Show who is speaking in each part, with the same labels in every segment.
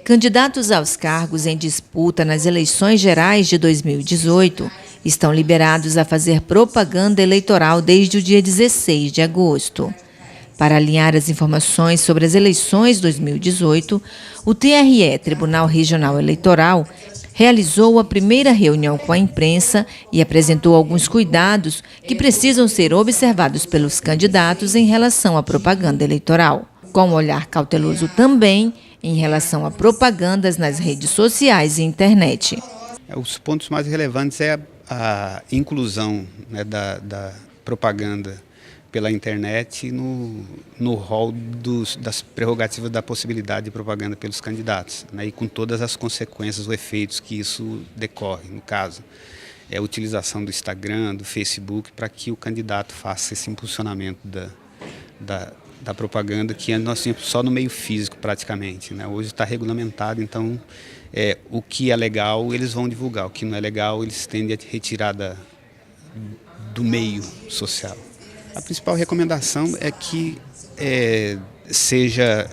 Speaker 1: Candidatos aos cargos em disputa nas eleições gerais de 2018 estão liberados a fazer propaganda eleitoral desde o dia 16 de agosto. Para alinhar as informações sobre as eleições 2018, o TRE, Tribunal Regional Eleitoral, realizou a primeira reunião com a imprensa e apresentou alguns cuidados que precisam ser observados pelos candidatos em relação à propaganda eleitoral, com um olhar cauteloso também em relação a propagandas nas redes sociais e internet.
Speaker 2: Os pontos mais relevantes é a inclusão, né, da propaganda pela internet no rol das prerrogativas da possibilidade de propaganda pelos candidatos, né, e com todas as consequências ou efeitos que isso decorre. No caso, é a utilização do Instagram, do Facebook, para que o candidato faça esse impulsionamento da propaganda, que nós temos só no meio físico praticamente, né? Hoje está regulamentado, então o que é legal eles vão divulgar, o que não é legal eles tendem a retirar do meio social. A principal recomendação é que seja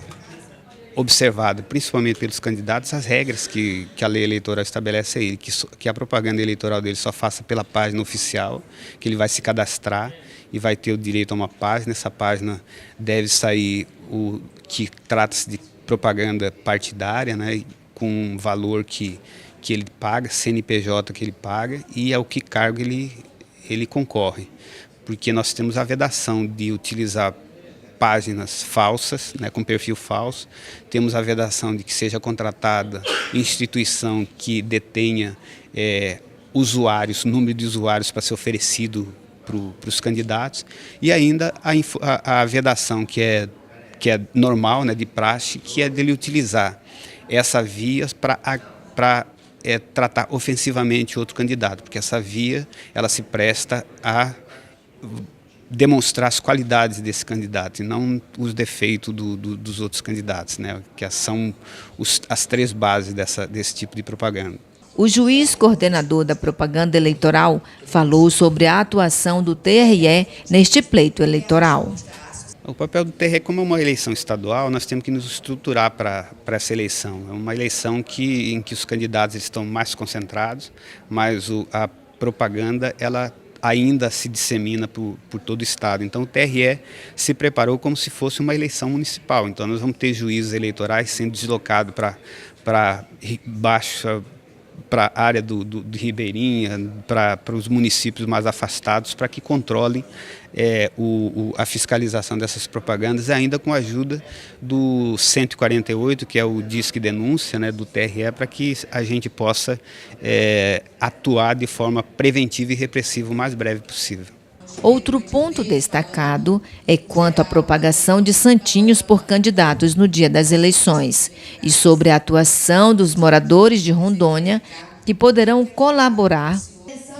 Speaker 2: observado, principalmente pelos candidatos, as regras que a lei eleitoral estabelece aí, que a propaganda eleitoral dele só faça pela página oficial, que ele vai se cadastrar e vai ter o direito a uma página. Essa página deve sair o que trata-se de propaganda partidária, né, com um valor que ele paga, CNPJ que ele paga, e ao que cargo ele concorre. Porque nós temos a vedação de utilizar páginas falsas, né, com perfil falso. Temos a vedação de que seja contratada instituição que detenha usuários, número de usuários para ser oferecido para os candidatos, e ainda a vedação que é normal, né, de praxe, que é dele utilizar essa via para tratar ofensivamente outro candidato, porque essa via ela se presta a demonstrar as qualidades desse candidato e não os defeitos dos outros candidatos, né, que são as três bases desse tipo de propaganda.
Speaker 1: O juiz coordenador da propaganda eleitoral falou sobre a atuação do TRE neste pleito eleitoral.
Speaker 2: O papel do TRE, como é uma eleição estadual, nós temos que nos estruturar para essa eleição. É uma eleição em que os candidatos estão mais concentrados, mas a propaganda ela ainda se dissemina por todo o estado. Então o TRE se preparou como se fosse uma eleição municipal. Então nós vamos ter juízes eleitorais sendo deslocados para a área do Ribeirinha, para os municípios mais afastados, para que controlem a fiscalização dessas propagandas, ainda com a ajuda do 148, que é o Disque Denúncia, né, do TRE, para que a gente possa atuar de forma preventiva e repressiva o mais breve possível.
Speaker 1: Outro ponto destacado é quanto à propagação de santinhos por candidatos no dia das eleições e sobre a atuação dos moradores de Rondônia que poderão colaborar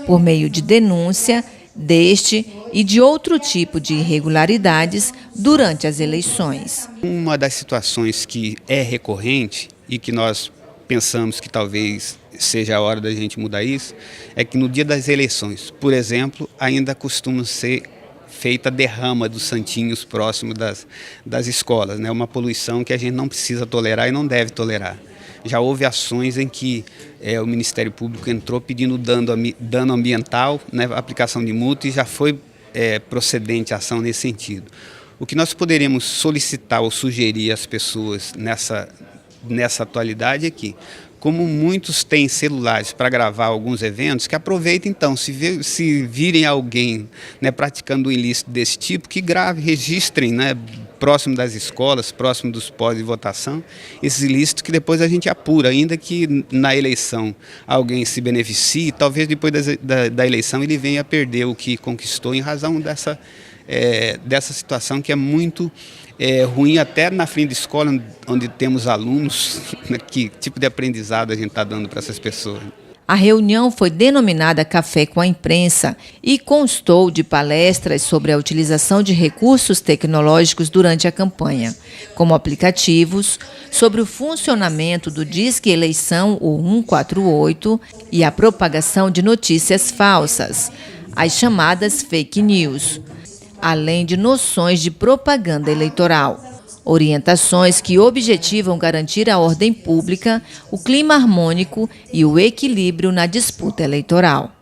Speaker 1: por meio de denúncia deste e de outro tipo de irregularidades durante as eleições.
Speaker 2: Uma das situações que é recorrente e que nós pensamos que talvez seja a hora da gente mudar isso, é que no dia das eleições, por exemplo, ainda costuma ser feita a derrama dos santinhos próximo das escolas, né? Uma poluição que a gente não precisa tolerar e não deve tolerar. Já houve ações em que o Ministério Público entrou pedindo dano ambiental, né, aplicação de multa, e já foi procedente a ação nesse sentido. O que nós poderíamos solicitar ou sugerir às pessoas nessa atualidade é que, como muitos têm celulares para gravar alguns eventos, que aproveitem então, se virem alguém, né, praticando um ilícito desse tipo, que grave, registrem, né, próximo das escolas, próximo dos postos de votação, esses ilícitos que depois a gente apura, ainda que na eleição alguém se beneficie, talvez depois da eleição ele venha a perder o que conquistou em razão dessa situação que é muito ruim até na frente de escola, onde temos alunos, que tipo de aprendizado a gente está dando para essas pessoas.
Speaker 1: A reunião foi denominada Café com a Imprensa e constou de palestras sobre a utilização de recursos tecnológicos durante a campanha, como aplicativos, sobre o funcionamento do Disque Eleição, o 148, e a propagação de notícias falsas, as chamadas fake news, além de noções de propaganda eleitoral. Orientações que objetivam garantir a ordem pública, o clima harmônico e o equilíbrio na disputa eleitoral.